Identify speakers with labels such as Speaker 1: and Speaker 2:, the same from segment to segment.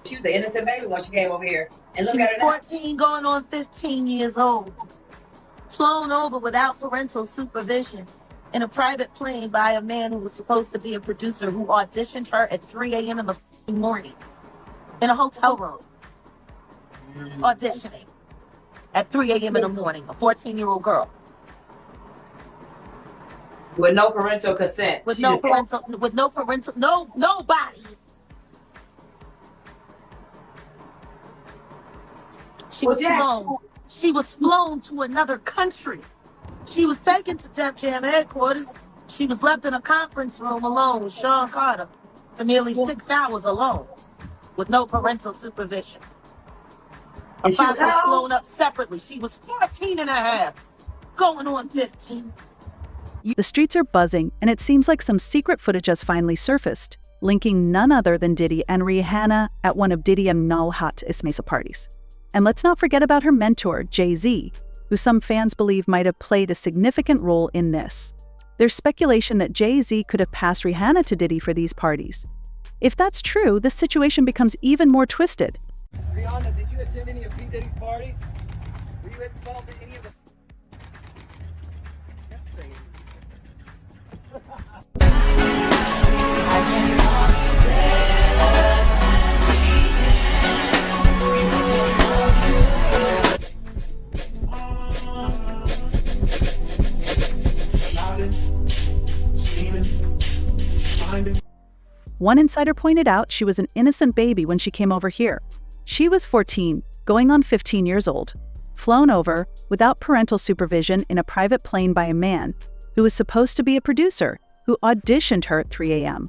Speaker 1: She was an innocent baby when she came over here. And look
Speaker 2: She was
Speaker 1: at her now.
Speaker 2: 14 going on 15 years old. Flown over without parental supervision in a private plane by a man who was supposed to be a producer who auditioned her at 3 a.m. in the morning in a hotel room. Auditioning at 3 a.m. in the morning, a 14-year-old girl.
Speaker 1: With no parental consent.
Speaker 2: With no parental, nobody. She was flown to another country. She was taken to Def Jam headquarters. She was left in a conference room alone with Sean Carter for nearly 6 hours alone with no parental supervision. Her father was flown up separately. She was 14 and a half, going on 15.
Speaker 3: The streets are buzzing, and it seems like some secret footage has finally surfaced, linking none other than Diddy and Rihanna at one of Diddy and Nalhat Ismail's parties. And let's not forget about her mentor, Jay-Z, who some fans believe might have played a significant role in this. There's speculation that Jay-Z could have passed Rihanna to Diddy for these parties. If that's true, this situation becomes even more twisted.
Speaker 4: Rihanna, did you attend any of P. Diddy's parties? Were you involved in any of the...
Speaker 3: One insider pointed out she was an innocent baby when she came over here. She was 14, going on 15 years old, flown over without parental supervision in a private plane by a man who was supposed to be a producer who auditioned her at 3 a.m.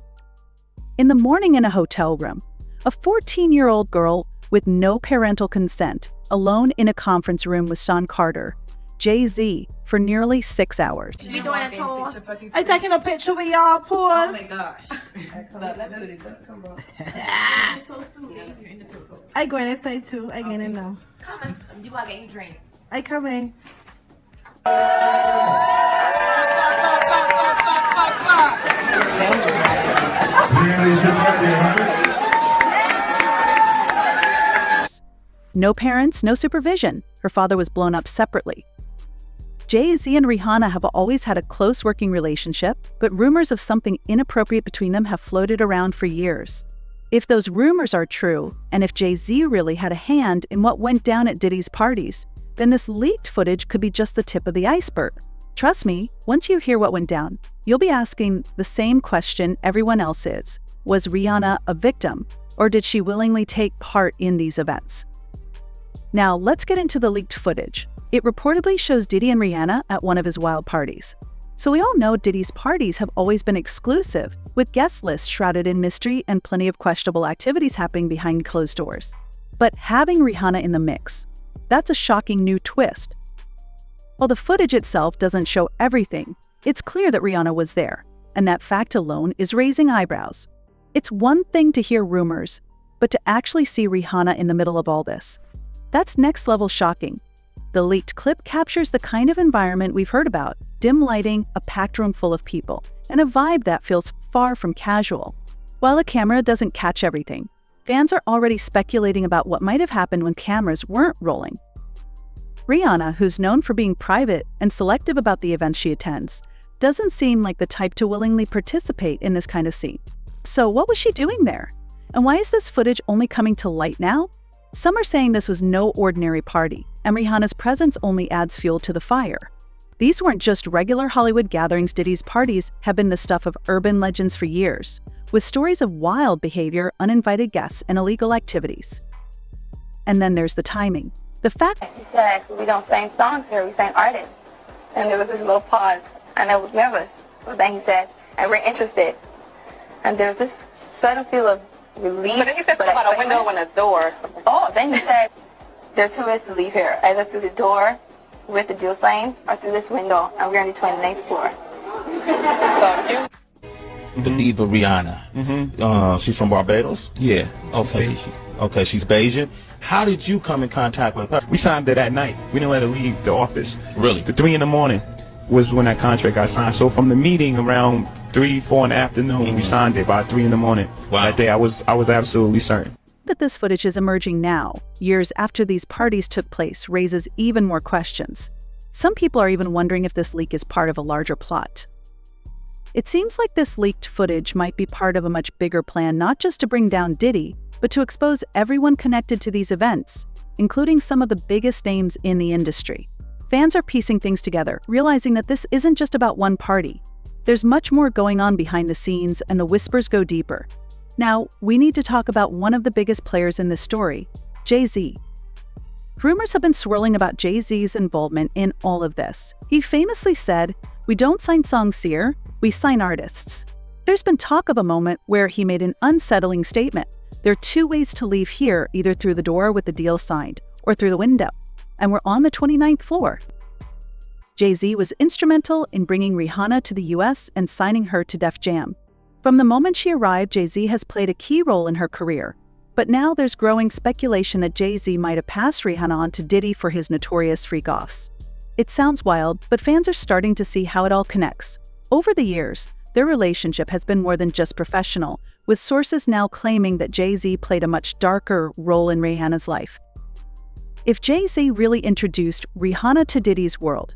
Speaker 3: In the morning in a hotel room, a 14-year-old girl with no parental consent, alone in a conference room with Sean Carter, Jay-Z, for nearly 6 hours.
Speaker 5: We doing a tour.
Speaker 2: I taking a picture with y'all, pause.
Speaker 5: Oh my gosh.
Speaker 2: I going to say too. I going to know.
Speaker 5: Coming. You gotta get your drink.
Speaker 2: I coming.
Speaker 3: No parents, no supervision. Her father was blown up separately. Jay-Z and Rihanna have always had a close working relationship, but rumors of something inappropriate between them have floated around for years. If those rumors are true, and if Jay-Z really had a hand in what went down at Diddy's parties, then this leaked footage could be just the tip of the iceberg. Trust me, once you hear what went down, you'll be asking the same question everyone else is. Was Rihanna a victim, or did she willingly take part in these events? Now, let's get into the leaked footage. It reportedly shows Diddy and Rihanna at one of his wild parties. So we all know Diddy's parties have always been exclusive, with guest lists shrouded in mystery and plenty of questionable activities happening behind closed doors. But having Rihanna in the mix, that's a shocking new twist. While the footage itself doesn't show everything, it's clear that Rihanna was there, and that fact alone is raising eyebrows. It's one thing to hear rumors, but to actually see Rihanna in the middle of all this, that's next level shocking. The leaked clip captures the kind of environment we've heard about: dim lighting, a packed room full of people, and a vibe that feels far from casual. While a camera doesn't catch everything, fans are already speculating about what might have happened when cameras weren't rolling. Rihanna, who's known for being private and selective about the events she attends, doesn't seem like the type to willingly participate in this kind of scene. So what was she doing there? And why is this footage only coming to light now? Some are saying this was no ordinary party, and Rihanna's presence only adds fuel to the fire. These weren't just regular Hollywood gatherings. Diddy's parties have been the stuff of urban legends for years, with stories of wild behavior, uninvited guests, and illegal activities. And then there's the timing. The fact
Speaker 6: He said, we don't sing songs here, we sing artists. And there was this little pause, and I was nervous. But then he said, and we're interested. And there was this sudden feel of relief.
Speaker 7: But then he said something about a window and a door or something.
Speaker 6: Oh, then he said, there are two ways to leave here, either through the door with the deal sign or through this window, and we're on the 29th floor.
Speaker 7: So you...
Speaker 8: The diva Rihanna. She's from Barbados?
Speaker 9: Yeah.
Speaker 8: Okay.
Speaker 9: She's
Speaker 8: Okay, she's Bayesian. How did you come in contact with her?
Speaker 9: We signed it at night. We didn't let her leave the office.
Speaker 8: Really?
Speaker 9: The 3 in the morning was when that contract got signed. So from the meeting around 3, 4 in the afternoon, we signed it by 3 in the morning.
Speaker 8: Wow.
Speaker 9: That day I was absolutely certain.
Speaker 3: fact that this footage is emerging now, years after these parties took place, raises even more questions. Some people are even wondering if this leak is part of a larger plot. It seems like this leaked footage might be part of a much bigger plan, not just to bring down Diddy, but to expose everyone connected to these events, including some of the biggest names in the industry. Fans are piecing things together, realizing that this isn't just about one party. There's much more going on behind the scenes, and the whispers go deeper. Now, we need to talk about one of the biggest players in this story, Jay-Z. Rumors have been swirling about Jay-Z's involvement in all of this. He famously said, "We don't sign songs here, we sign artists." There's been talk of a moment where he made an unsettling statement. There are two ways to leave here, either through the door with the deal signed, or through the window. And we're on the 29th floor. Jay-Z was instrumental in bringing Rihanna to the US and signing her to Def Jam. From the moment she arrived, Jay-Z has played a key role in her career. But now there's growing speculation that Jay-Z might have passed Rihanna on to Diddy for his notorious freak-offs. It sounds wild, but fans are starting to see how it all connects. Over the years, their relationship has been more than just professional, with sources now claiming that Jay-Z played a much darker role in Rihanna's life. If Jay-Z really introduced Rihanna to Diddy's world,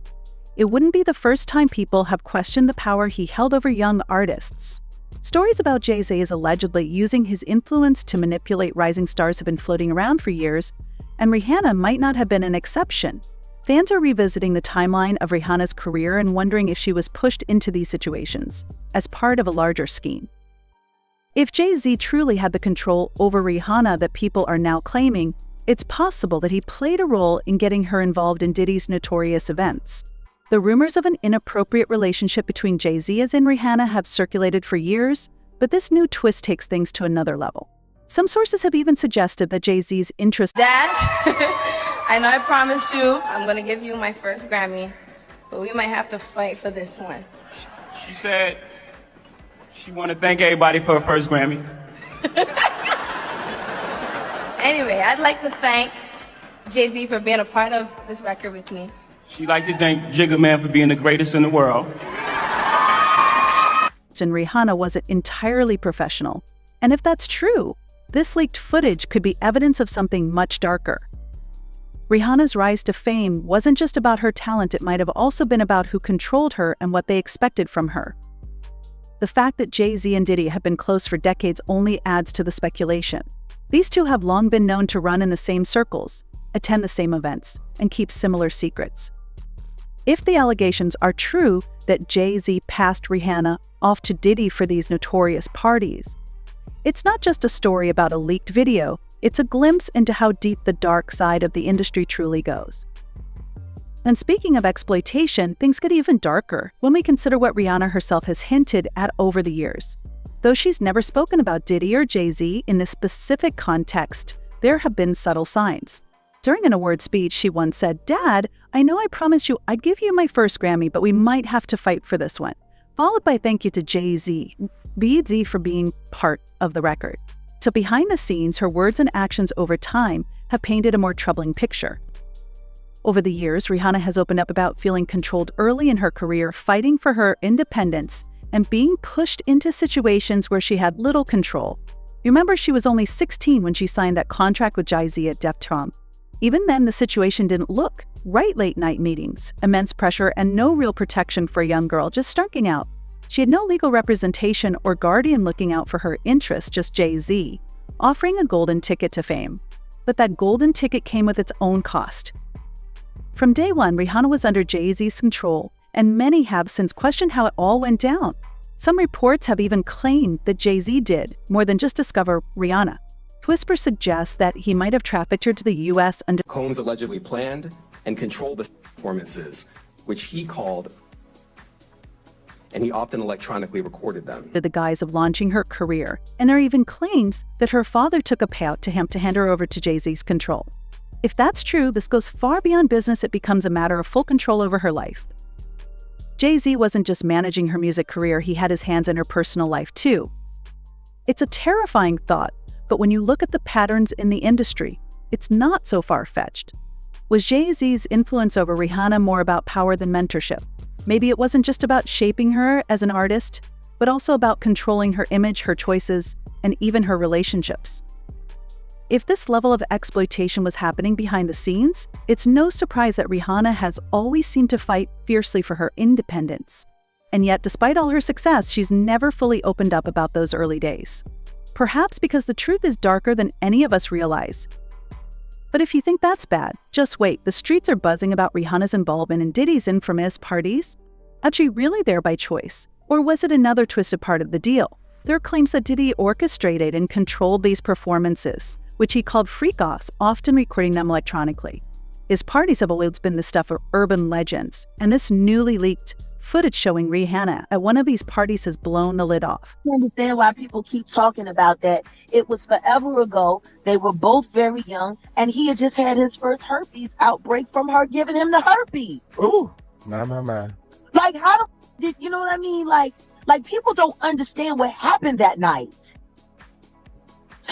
Speaker 3: it wouldn't be the first time people have questioned the power he held over young artists. Stories about Jay-Z is allegedly using his influence to manipulate rising stars have been floating around for years, and Rihanna might not have been an exception. Fans are revisiting the timeline of Rihanna's career and wondering if she was pushed into these situations as part of a larger scheme. If Jay-Z truly had the control over Rihanna that people are now claiming, it's possible that he played a role in getting her involved in Diddy's notorious events. The rumors of an inappropriate relationship between Jay-Z and Rihanna have circulated for years, but this new twist takes things to another level. Some sources have even suggested that Jay-Z's interest—
Speaker 6: Dad, I know I promised you I'm gonna give you my first Grammy, but we might have to fight for this one.
Speaker 9: She said she want to thank everybody for her first Grammy.
Speaker 6: Anyway, I'd like to thank Jay-Z for being a part of this record with me.
Speaker 9: She'd like to thank Jigga Man for being the greatest in the world.
Speaker 3: And Rihanna wasn't entirely professional. And if that's true, this leaked footage could be evidence of something much darker. Rihanna's rise to fame wasn't just about her talent, it might have also been about who controlled her and what they expected from her. The fact that Jay-Z and Diddy have been close for decades only adds to the speculation. These two have long been known to run in the same circles, attend the same events, and keep similar secrets. If the allegations are true that Jay-Z passed Rihanna off to Diddy for these notorious parties, it's not just a story about a leaked video, it's a glimpse into how deep the dark side of the industry truly goes. And speaking of exploitation, things get even darker when we consider what Rihanna herself has hinted at over the years. Though she's never spoken about Diddy or Jay-Z in this specific context, there have been subtle signs. During an award speech, she once said, "Dad, I know I promised you I'd give you my first Grammy, but we might have to fight for this one," followed by thank you to Jay-Z, B.Z. for being part of the record. So behind the scenes, her words and actions over time have painted a more troubling picture. Over the years, Rihanna has opened up about feeling controlled early in her career, fighting for her independence, and being pushed into situations where she had little control. Remember, she was only 16 when she signed that contract with Jay-Z at Def Jam. Even then, the situation didn't look right. Late-night meetings, immense pressure, and no real protection for a young girl just starting out. She had no legal representation or guardian looking out for her interests, just Jay-Z, offering a golden ticket to fame. But that golden ticket came with its own cost. From day one, Rihanna was under Jay-Z's control, and many have since questioned how it all went down. Some reports have even claimed that Jay-Z did more than just discover Rihanna. Whispers suggest that he might have trafficked her to the U.S. under—
Speaker 10: Combs allegedly planned and controlled the performances, which he called, and he often electronically recorded them,
Speaker 3: the guise of launching her career. And there are even claims that her father took a payout to him to hand her over to Jay-Z's control. If that's true, this goes far beyond business. It becomes a matter of full control over her life. Jay-Z wasn't just managing her music career, he had his hands in her personal life too. It's a terrifying thought, but when you look at the patterns in the industry, it's not so far-fetched. Was Jay-Z's influence over Rihanna more about power than mentorship? Maybe it wasn't just about shaping her as an artist, but also about controlling her image, her choices, and even her relationships. If this level of exploitation was happening behind the scenes, it's no surprise that Rihanna has always seemed to fight fiercely for her independence. And yet, despite all her success, she's never fully opened up about those early days. Perhaps because the truth is darker than any of us realize. But if you think that's bad, just wait. The streets are buzzing about Rihanna's involvement in Diddy's infamous parties. Was she really there by choice? Or was it another twisted part of the deal? There are claims that Diddy orchestrated and controlled these performances, which he called freak-offs, often recording them electronically. His parties have always been the stuff of urban legends, and this newly leaked footage showing Rihanna at one of these parties has blown the lid off.
Speaker 2: I understand why people keep talking about that. It was forever ago. They were both very young, and he had just had his first herpes outbreak from her giving him the herpes.
Speaker 11: Ooh, my.
Speaker 2: Like, how did you know what I mean? Like people don't understand what happened that night.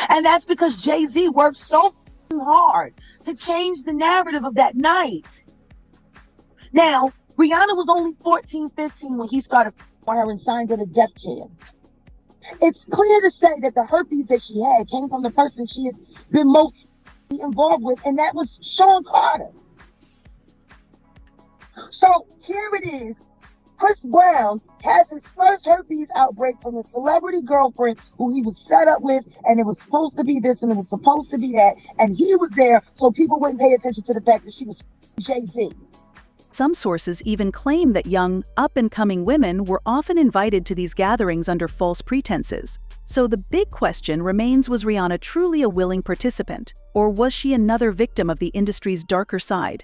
Speaker 2: And that's because Jay-Z worked so hard to change the narrative of that night. Now, Rihanna was only 14, 15 when he started with her and signed to the Def Jam. It's clear to say that the herpes that she had came from the person she had been most involved with, and that was Sean Carter. So here it is. Chris Brown has his first herpes outbreak from a celebrity girlfriend who he was set up with, and it was supposed to be this and it was supposed to be that, and he was there so people wouldn't pay attention to the fact that she was Jay-Z.
Speaker 3: Some sources even claim that young, up-and-coming women were often invited to these gatherings under false pretenses. So the big question remains, was Rihanna truly a willing participant, or was she another victim of the industry's darker side?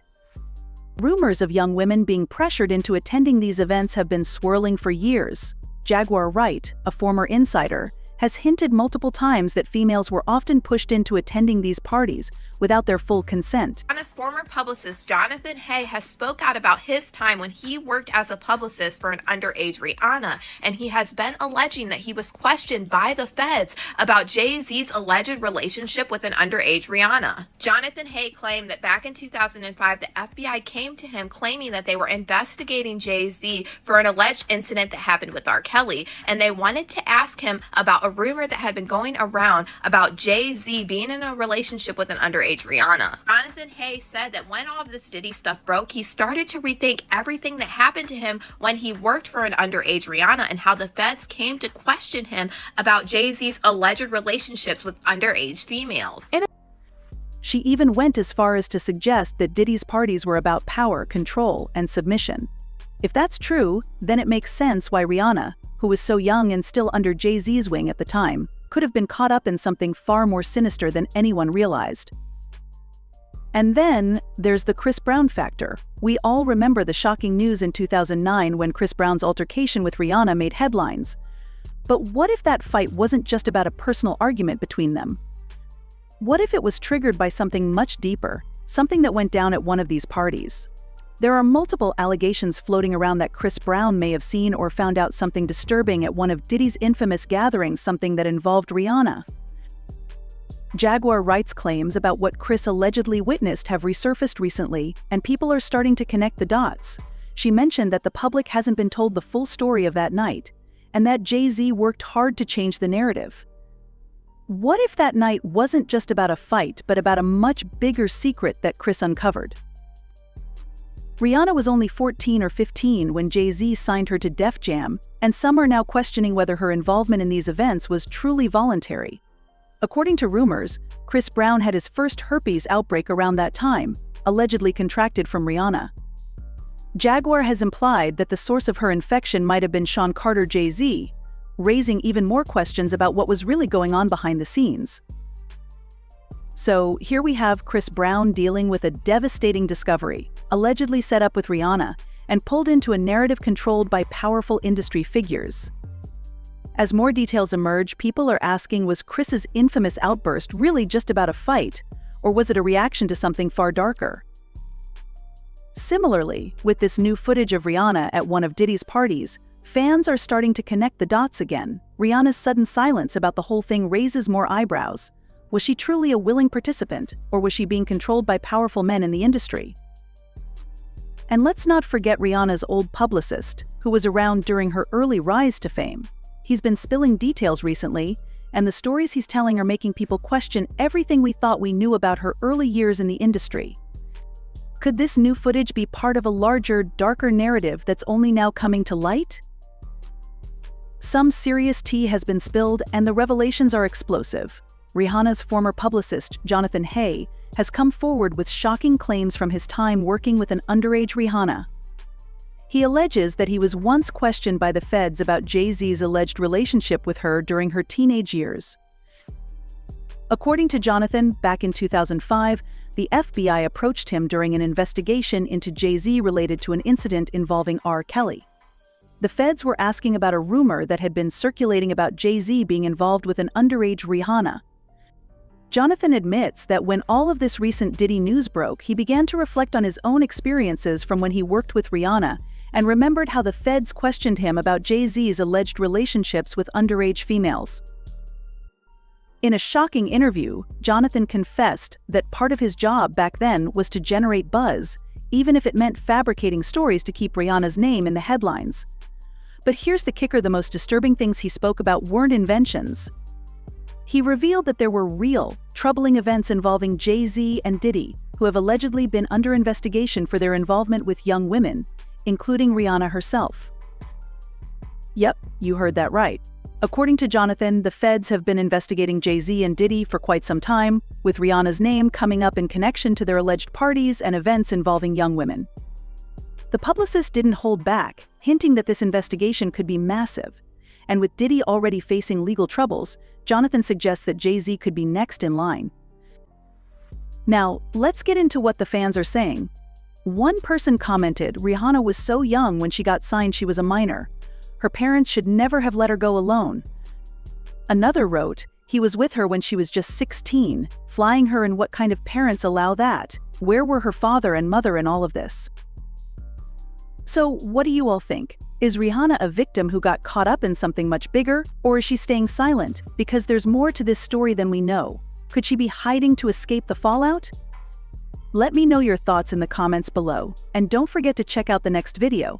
Speaker 3: Rumors of young women being pressured into attending these events have been swirling for years. Jaguar Wright, a former insider, has hinted multiple times that females were often pushed into attending these parties without their full consent.
Speaker 12: Rihanna's former publicist Jonathan Hay has spoke out about his time when he worked as a publicist for an underage Rihanna, and he has been alleging that he was questioned by the feds about Jay-Z's alleged relationship with an underage Rihanna. Jonathan Hay claimed that back in 2005, the FBI came to him claiming that they were investigating Jay-Z for an alleged incident that happened with R. Kelly, and they wanted to ask him about a rumor that had been going around about Jay-Z being in a relationship with an underage Rihanna. Jonathan Hay said that when all of this Diddy stuff broke, he started to rethink everything that happened to him when he worked for an underage Rihanna and how the feds came to question him about Jay-Z's alleged relationships with underage females.
Speaker 3: She even went as far as to suggest that Diddy's parties were about power, control, and submission. If that's true, then it makes sense why Rihanna, who was so young and still under Jay-Z's wing at the time, could have been caught up in something far more sinister than anyone realized. And then there's the Chris Brown factor. We all remember the shocking news in 2009 when Chris Brown's altercation with Rihanna made headlines. But what if that fight wasn't just about a personal argument between them? What if it was triggered by something much deeper, something that went down at one of these parties? There are multiple allegations floating around that Chris Brown may have seen or found out something disturbing at one of Diddy's infamous gatherings, something that involved Rihanna. Jaguar Wright's claims about what Chris allegedly witnessed have resurfaced recently, and people are starting to connect the dots. She mentioned that the public hasn't been told the full story of that night, and that Jay-Z worked hard to change the narrative. What if that night wasn't just about a fight, but about a much bigger secret that Chris uncovered? Rihanna was only 14 or 15 when Jay-Z signed her to Def Jam, and some are now questioning whether her involvement in these events was truly voluntary. According to rumors, Chris Brown had his first herpes outbreak around that time, allegedly contracted from Rihanna. Jaguar has implied that the source of her infection might have been Sean Carter Jay-Z, raising even more questions about what was really going on behind the scenes. So here we have Chris Brown dealing with a devastating discovery, allegedly set up with Rihanna, and pulled into a narrative controlled by powerful industry figures. As more details emerge, people are asking, was Chris's infamous outburst really just about a fight, or was it a reaction to something far darker? Similarly, with this new footage of Rihanna at one of Diddy's parties, fans are starting to connect the dots again. Rihanna's sudden silence about the whole thing raises more eyebrows. Was she truly a willing participant, or was she being controlled by powerful men in the industry? And let's not forget Rihanna's old publicist, who was around during her early rise to fame. He's been spilling details recently, and the stories he's telling are making people question everything we thought we knew about her early years in the industry. Could this new footage be part of a larger, darker narrative that's only now coming to light? Some serious tea has been spilled, and the revelations are explosive. Rihanna's former publicist, Jonathan Hay, has come forward with shocking claims from his time working with an underage Rihanna. He alleges that he was once questioned by the feds about Jay-Z's alleged relationship with her during her teenage years. According to Jonathan, back in 2005, the FBI approached him during an investigation into Jay-Z related to an incident involving R. Kelly. The feds were asking about a rumor that had been circulating about Jay-Z being involved with an underage Rihanna. Jonathan admits that when all of this recent Diddy news broke, he began to reflect on his own experiences from when he worked with Rihanna and remembered how the feds questioned him about Jay-Z's alleged relationships with underage females. In a shocking interview, Jonathan confessed that part of his job back then was to generate buzz, even if it meant fabricating stories to keep Rihanna's name in the headlines. But here's the kicker: the most disturbing things he spoke about weren't inventions. He revealed that there were real, troubling events involving Jay-Z and Diddy, who have allegedly been under investigation for their involvement with young women, including Rihanna herself. Yep, you heard that right. According to Jonathan, the feds have been investigating Jay-Z and Diddy for quite some time, with Rihanna's name coming up in connection to their alleged parties and events involving young women. The publicist didn't hold back, hinting that this investigation could be massive. And with Diddy already facing legal troubles, Jonathan suggests that Jay-Z could be next in line. Now, let's get into what the fans are saying. One person commented, "Rihanna was so young when she got signed, she was a minor. Her parents should never have let her go alone." Another wrote, "He was with her when she was just 16, flying her, and what kind of parents allow that? Where were her father and mother in all of this?" So, what do you all think? Is Rihanna a victim who got caught up in something much bigger, or is she staying silent because there's more to this story than we know? Could she be hiding to escape the fallout? Let me know your thoughts in the comments below, and don't forget to check out the next video.